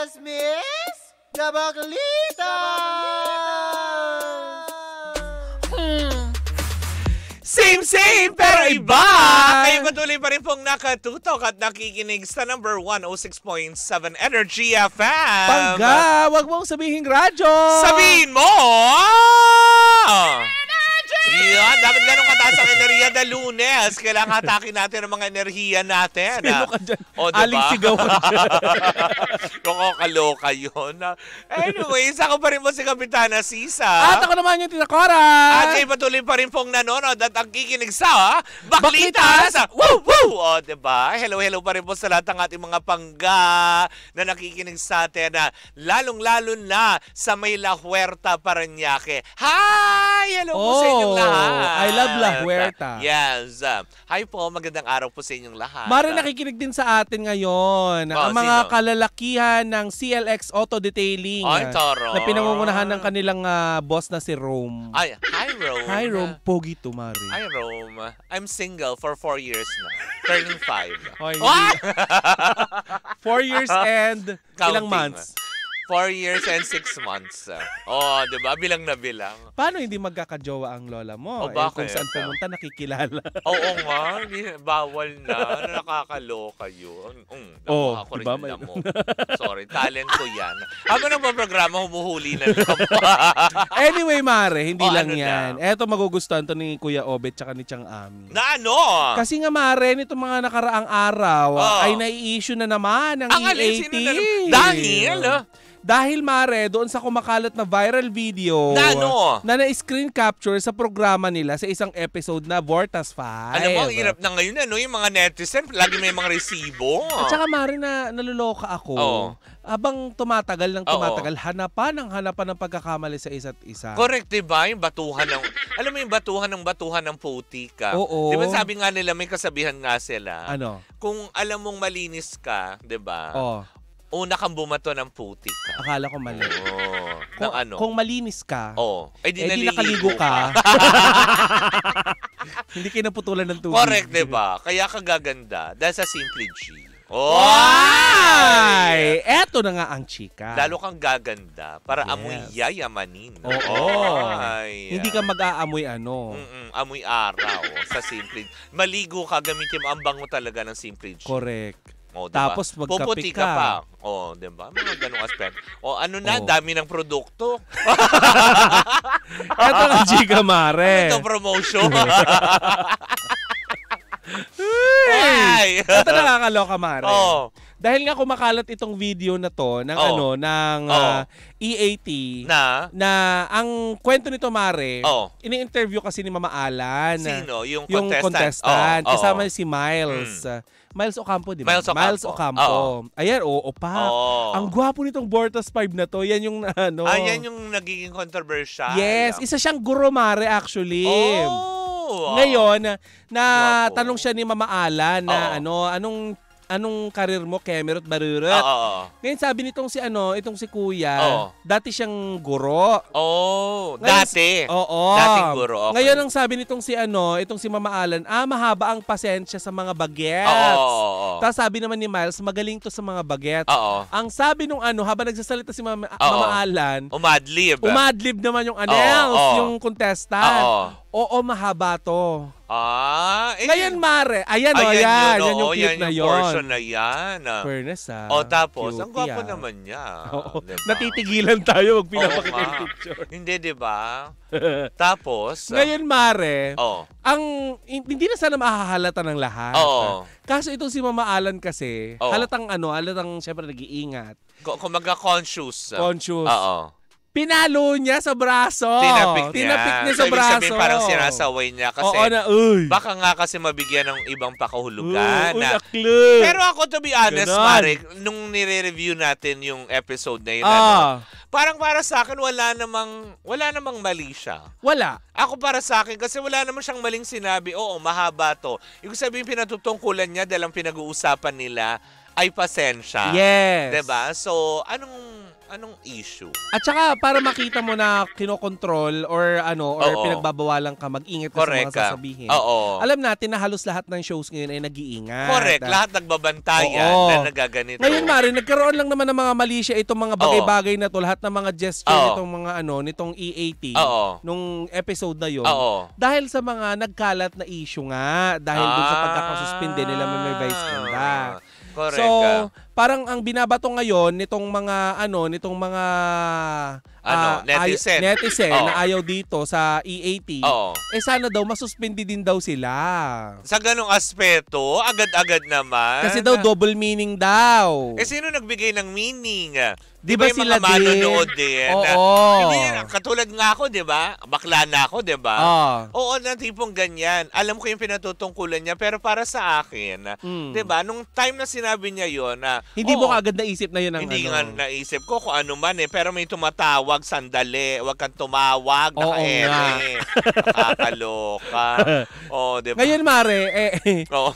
Chismis Gabagalitas! Same pero iba! Kayo patuloy pa rin pong nakatutok at nakikinig sa number 106.7 Energy FM. Pagga, wag mong sabihin radyo. Sabihin mo! Yan, dapat ganun kataas ang enerhiya na Lunes. Kailangan hatakin natin ang mga enerhiya natin. Sino ka dyan? O, diba? Aling sigaw ka dyan. Kaloka yun. Anyways, ako pa rin po si Kapitana Sisa. At ako naman yung Tinakora. At kayo patuloy pa rin pong nanonood at ang kikinig sa Baklitas! Woo! Woo! O, diba? Hello pa rin po sa lahat ng ating mga pangga na nakikinig sa atin na lalong-lalo na sa may La Huerta, Parañaque. Hi! Hello po sa inyong lahat. I love La Huerta. Yes. Hi po, magandang araw po sa inyong lahat. Mare, nakikinig din sa atin ngayon. Ang mga sino? kalalakihan ng CLX Auto Detailing. Ay, taro. Na pinangungunahan ng kanilang boss na si Rome. Ay, hi, Rome. Hi, Rome. Pogi to, Mare. Hi, Rome. I'm single for 4 years na. Turning 5. Hoy, What? 4 years and ilang Counting. months? 4 years and 6 months. Oh, di ba? Bilang na bilang. Paano hindi magkakajowa ang lola mo? O, bakit? Kung saan pumunta, nakikilala. Oo nga, bawal na. Nakakaloka yun. Ako rin diba? yun mo. Sorry, talent ko yan. Habang nagpa-programa, humuhuli na lang. Anyway, Mare, hindi lang ano yan. Eto magugustuhan to ni Kuya Obet tsaka ni Chang Ami. Na ano? Kasi nga, Mare, nitong mga nakaraang araw, ay nai-issue na naman ang Ang alin, E80. sino na naman? Dahil, Mare, doon sa kumakalat na viral video na na-screen capture sa programa nila sa isang episode na Vortas 5. Alam mo, ang hirap na ngayon, yung mga netizen, lagi may mga resibo. At saka, Mare, naluloka ako. Habang tumatagal hanapan ng pagkakamali sa isa't isa. Correct, diba? Yung batuhan ng, alam mo yung batuhan ng putika. Oo. Diba sabi nga nila, may kasabihan nga sila. Ano? Kung alam mong malinis ka, diba? Una kang bumato ng putik. Akala ko mali. Kung malinis ka, di nakaligo ka. Hindi kinaputulan ng tubig. Correct, diba? Kaya ka gaganda dahil sa Simply G. Ay! Eto na nga ang chika. Lalo kang gaganda para amoy yayamanin. Hindi ka mag-aamoy amoy araw sa Simply G. Maligo ka, gamitin mo ang bango talaga ng Simply G. Correct. Diba? Tapos magkape ka pa. Diba? Mga ganong aspect. Dami ng produkto. Ito ang chika, Mare. Ito promotion. Ito nakakaloka, Mare. Dahil nga kumakalat itong video na to ng E80 na ang kwento nito, Mare, ini-interview kasi ni Mama Alan. Sino? Yung contestant. Kasama si Miles. Miles Ocampo, di ba? Miles Ocampo. Ayan, pa. Ang gwapo nitong Vortas 5 na to. Yan yung yan yung nagiging controversial. Yes, isa siyang guro, Mare, actually. Ngayon, na tanong siya ni Mama Alan na anong karir mo, Kemerut Barurut? Ngayon sabi nitong itong si Kuya, dati siyang guro. Dati? Dating guro. Okay. Ngayon ang sabi nitong itong si Mama Alan, mahaba ang pasensya sa mga bagets. Tapos sabi naman ni Miles, magaling to sa mga bagets. Ang sabi nung habang nagsasalita si Mama Alan, umadlib. Umadlib naman yung yung contestant. Oo, mahaba to. Ngayon, Mare. Ayan yung clip na yun. Portion na yan. Fairness, tapos, cute, ang gwapo naman niya. Diba? Natitigilan tayo pag pinapakita yung picture. Hindi, diba? Tapos, ngayon, Mare, hindi na sana mahahalata ng lahat. Kaso itong si Mama Alan kasi, halatang syempre nag-iingat. Kung magka-conscious. Pinalo niya sa braso. Tinapik niya sa braso. Sabihin, parang sinasaway niya kasi baka nga kasi mabigyan ng ibang pakahulugan. Pero ako, to be honest, Mare, nung nire-review natin yung episode na yun, parang para sa akin, wala namang mali siya. Wala. Ako para sa akin, kasi wala naman siyang maling sinabi, mahaba to. Ibig sabihin, pinatutungkulan niya dahil ang pinag-uusapan nila ay pasensya. Yes. Diba? So, Anong issue? At saka para makita mo na kinokontrol or Oo. pinagbabawalan ka, mag-ingat ka sa Correct mga sasabihin. Oo. Alam natin na halos lahat ng shows ngayon ay nag-iingat. Correct. Lahat nagbabantayan Oo. na nagaganito. Ngayon, Mari, nagkaroon lang naman ng mga mali siya itong mga bagay-bagay na to, lahat ng mga gesture Oo. nitong mga nitong EAT, Oo. nung episode na yon. Oo. Dahil sa mga nagkalat na issue nga, dahil dun sa pagkakasuspinde nila may vice ganda. Correct. So, parang ang binabato ngayon nitong mga netizen Oo. na ayaw dito sa EAT, Oo. sana daw masuspindi din daw sila. Sa ganong aspeto, agad-agad naman. Kasi daw double meaning daw. Sino nagbigay ng meaning? Di ba yung sila mga manonood din? Oo. Hindi na, katulad nga ako, di ba? Bakla na ako, di ba? Oo, na tipong ganyan. Alam ko yung pinatutungkulan niya, pero para sa akin, di ba, nung time na sinabi niya yon na, hindi mo kaagad naisip na yun ang hindi nga naisip ko kung ano man pero may tumatawag, sandali, wag kang tumawag, naka-ere. Nakakaloka. Oh, di ba? Ngayon, Mare,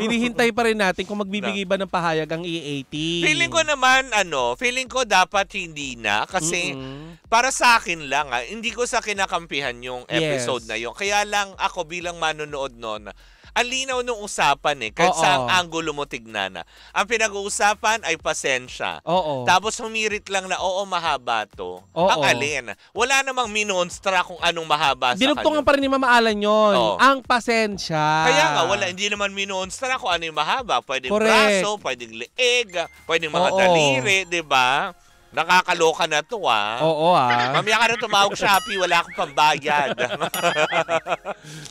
hinihintay pa rin natin kung magbibigay ba ng pahayag ang EAT. Feeling ko naman, feeling ko dapat hindi na kasi para sa akin lang, hindi ko sa kinakampihan yung episode na yun. Kaya lang ako bilang manonood nun, ang linaw nung usapan kahit saang anggulo mo tignan. Ang pinag-uusapan ay pasensya. Tapos humirit lang na mahaba to. Ang alin. Wala namang minonstra kung anong mahaba sa kanya. Dinugtungan pa rin ni Mama Alan yun. Ang pasensya. Kaya nga, hindi naman minonstra kung ano yung mahaba. Pwedeng braso, pwedeng leeg, pwedeng mga daliri, di ba? Nakakaloka na to Mamaya ka na tumawag Shopee, wala akong pambayad.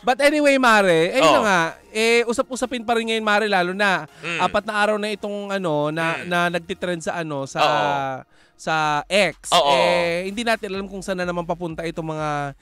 But anyway, Mare, na nga, usap-usapin pa rin ngayon, Mare, lalo na 4 na araw na itong na nagtitrend sa sa X. Hindi natin alam kung saan na naman papunta itong mga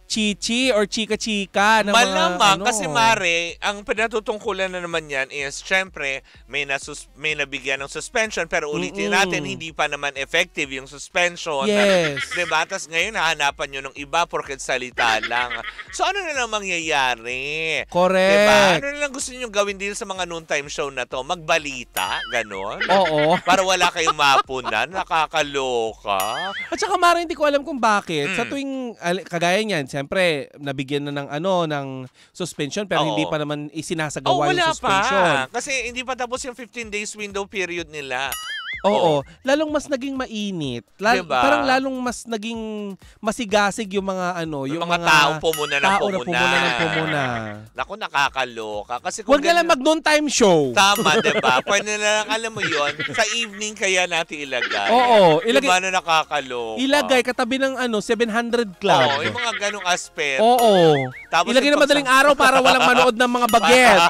chichi or chika-chika na malamang kasi Mare, ang pinatutungkulan na naman yan is syempre may nabigyan ng suspension pero ulitin natin hindi pa naman effective yung suspension. Yes. Diba? Tapos ngayon hahanapan nyo ng iba porket salita lang. So ano na lang mangyayari? Correct. Diba? Ano na lang gusto nyo gawin din sa mga noontime show na to? Magbalita? Ganon? Oo. Para wala kayong mapunan? Nakakaloka. At saka Mare, hindi ko alam kung bakit. Sa tuwing kagaya niyan, siyempre, nabigyan na ng suspension pero hindi pa naman isinasagawa yung suspension. Wala pa. Kasi hindi pa tapos yung 15 days window period nila. Oo. Lalong mas naging mainit. Diba? Parang lalong mas naging masigasig yung mga yung mga taong pumuna ng pumuna. Naku, nakakaloka. Kasi kung huwag na lang mag-noon time show. Tama, diba? Pwede na lang, alam mo yon sa evening kaya natin ilagay. Oo. Diba na nakakaloka? Ilagay katabi ng 700 Club. Oo, yung mga ganong aspeto. Oo. Tapos ilagay na madaling araw para walang manood ng mga bagets.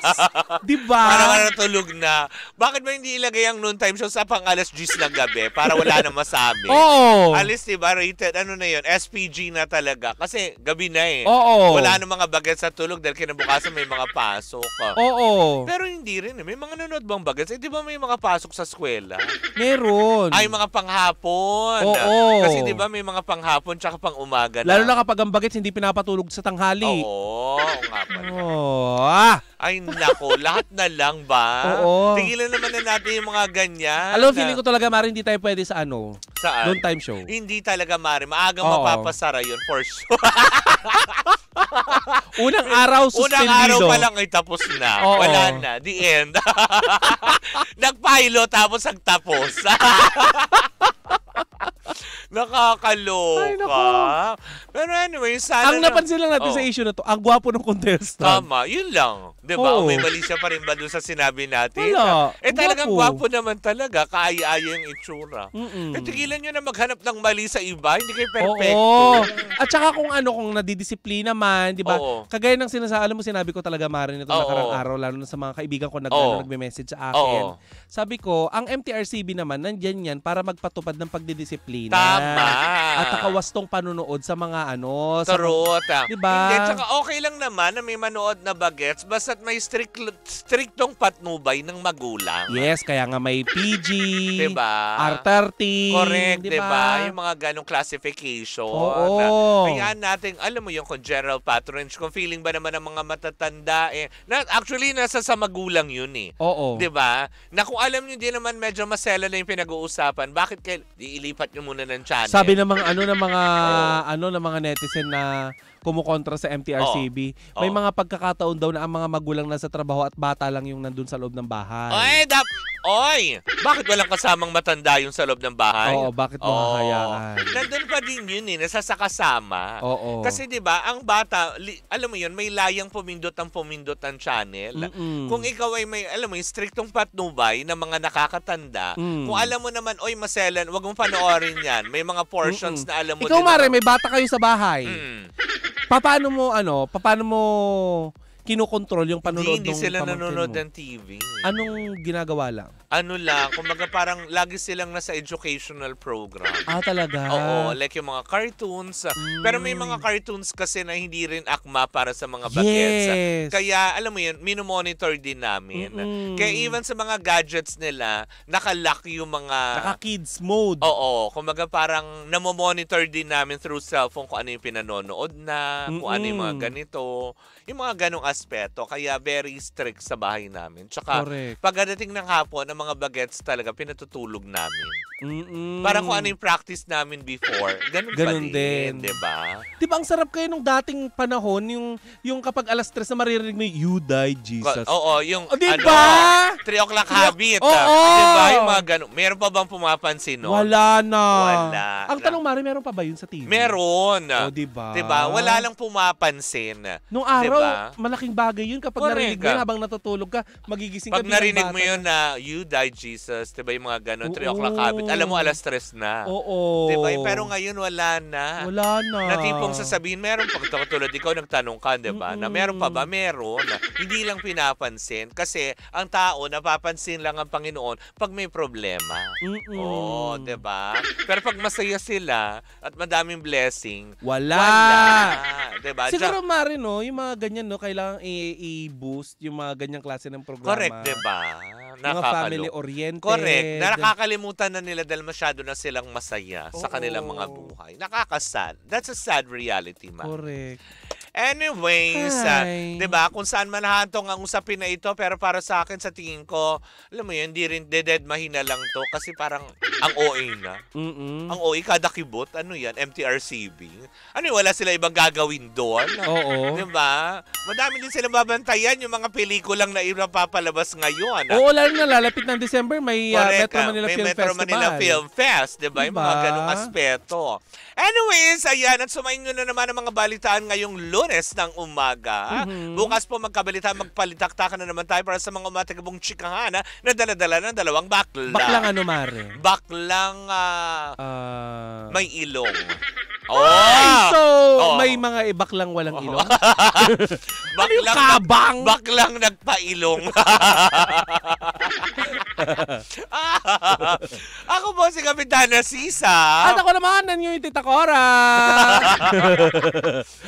Diba? Para natulog na. Bakit ba hindi ilagay ang noon time show sa alas 10 ng gabi para wala na masabi? Oo. Alis, diba, rated, na yun, SPG na talaga. Kasi gabi na Oo. Wala na mga bagets sa tulog dahil kinabukasan may mga pasok. Oo. Pero hindi rin. May mga nanonood bang bagets? Di ba may mga pasok sa eskwela? Meron. Ay, mga panghapon. Oo. Kasi di ba may mga panghapon tsaka pang umaga na. Lalo na kapag ang bagets hindi pinapatulog sa tanghali. Oo nga pala. Ay, nako, lahat na lang ba? Oo. Tigilan naman na natin yung mga ganyan. Alam, feeling ko talaga, Mari, hindi tayo pwede sa Saan? noon time show. Hindi talaga, Mari. Maagang mapapasara yun, for sure. Unang araw, suspendido. Unang araw pa lang ay tapos na. Oo. Wala na. The end. Nagpilo tapos nagtapos. Nakakaloka. Ay, naku. Pero anyway, sana ang napansin lang natin sa issue na to, ang gwapo ng contestant. Tama, yun lang. Diba? Oo. May mali siya pa rin ba doon sa sinabi natin? Wala. Talagang Gwapo. gwapo naman talaga. Kaaya-aya yung itsura. Tigilan nyo na maghanap ng mali sa iba. Hindi kayo perfecto. Oo. At saka kung nadidisiplina man, di ba? Oo. Kagaya ng alam mo, sinabi ko talaga, Mari, nitong nakarang araw, lalo na sa mga kaibigan ko nagme-message sa akin. Sabi ko, ang MTRCB naman, nandyan yan para magpatupad ng pagdidisiplina. Tama. At nakawastong panunood sa mga Tarot. Diba? Hindi, tsaka okay lang naman na may manood na bagets basta dapat may striktong patnubay ng magulang. Yes, kaya nga may PG, Diba? R30. Correct, diba? Yung mga ganong classification. Oo. Kaya natin, alam mo yung kung general patronage, kung feeling ba naman ng mga matatanda, actually, nasa sa magulang yun eh. Oo. Diba? Na kung alam nyo din naman medyo masela na yung pinag-uusapan, bakit kayo, iilipat nyo muna ng channel? Sabi ng mga netizen na kumukontra sa MTRCB, may mga pagkakataon daw na ang mga magulang nasa trabaho at bata lang yung nandun sa loob ng bahay. Bakit walang kasamang matanda yung sa loob ng bahay? Oo, bakit mo hahayaan? Nandun pa din yun nasasakasama. Oo. Kasi 'di ba, ang bata, alam mo yun, may layang pumindot ang channel. Kung ikaw ay may, alam mo, yung striktong patnubay ng mga nakakatanda, kung alam mo naman, maselan, wag mong panoorin yan. May mga portions na alam mo ikaw, din. Mare, may bata kayo sa bahay. Paano mo kinokontrol yung panonood ng Hindi sila pamangkin nanonood mo? ng TV. Anong ginagawa lang? Kumbaga parang lagi silang nasa educational program. Talaga? Oo, like yung mga cartoons. Pero may mga cartoons kasi na hindi rin akma para sa mga bagets. Yes. Kaya, alam mo yun, minomonitor din namin. Kaya even sa mga gadgets nila, nakalock yung mga... Naka-kids mode. Oo, kumbaga parang namomonitor din namin through cellphone kung ano yung pinanonood na, kung ano yung mga ganito, yung mga ganong aspeto. Kaya very strict sa bahay namin. Tsaka, Correct. pagdating ng hapon, ang mga bagets talaga pinatutulog namin. Parang kung ano yung practice namin before, ganun pa din. Diba? Diba ang sarap kayo nung dating panahon, yung kapag alas 3 na maririnig mo yung You Die, Jesus. Oo, yung diba? 3 o'clock habit. Oo. Diba? Yung mga ganun. Meron pa bang pumapansin nun? Wala na. Wala. Ang tanong, Mari, meron pa ba yun sa TV? Meron. Diba? Diba? Wala lang pumapansin. Nung araw, diba? malaking bagay yun kapag Correct. narinig mo yun habang natutulog ka, magigising ka Pag bilang narinig bata mo yun na You Die, Jesus, diba yung mga ganun, 3 o'clock habit, alam mo, alas 3 na. Oo. Diba? Pero ngayon, wala na. Wala na. Na tipong sasabihin, meron pag tulad ikaw nagtanong ka, diba? Na meron pa ba? Meron. Hindi lang pinapansin. Kasi ang tao, napapansin lang ang Panginoon pag may problema. Oo, diba? Pero pag masaya sila at madaming blessing, wala. Diba? Siguro, Mari, no, yung mga ganyan, no, kailangan i-boost yung mga ganyang klase ng programa. Correct, diba? Mga family-oriented. Correct. Nakakalimutan na nila dahil masyado na silang masaya sa kanilang mga buhay. Nakakasad. That's a sad reality, man. Correct. Anyways, diba, kung saan man hantong ang usapin na ito, pero para sa akin, sa tingin ko, alam mo yun, hindi rin dead mahina lang to kasi parang ang OA na. Ang OA, kada kibot, ano yan, MTRCB. Ano yun, wala sila ibang gagawin doon? Oo. Diba? Madami din silang babantayan yung mga pelikulang na papalabas ngayon. Oo, lalo na lalapit ng December, may Metro Manila Film Metro Festival. Manila Film Fest, diba? Yung mga ganong aspeto. Anyways, ayan, at sumayin nyo na naman ang mga balitaan ngayong Lunes ng umaga. Bukas po magpalitaktakan na naman tayo para sa mga umatigabong chikahan na dala-dala ng dalawang bakla. Baklang ano, Mare? Baklang may ilong. So, may mga ibaklang walang ilong? Baklang nagpailong. Ako po si Kapitana Sisa. At ako naman, yung Tita Cora.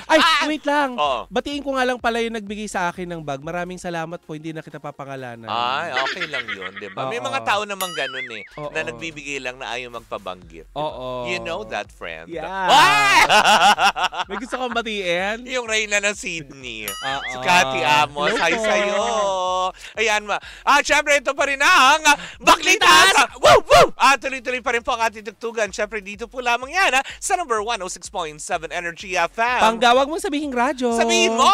Ay, wait lang. Batiin ko nga lang pala yung nagbigay sa akin ng bag. Maraming salamat po, hindi na kita papangalanan. Ay, okay lang yun, diba? May mga tao namang ganun na nagbibigay lang na ayaw magpabanggit. Oo. You know that, friend? Yeah. May gusto kong batiin? Yung Reyna ng Sydney. Si Cathy Amos. Hi sa'yo. Ayan ma. Syempre, ito pa rin ang Baklitas! Woo! Woo! Tuloy-tuloy pa rin po ang ating tugtugan. Syempre, dito po lamang yan sa number 106.7 Energy FM. Panggawag mo sabihing radyo. Sabihin mo!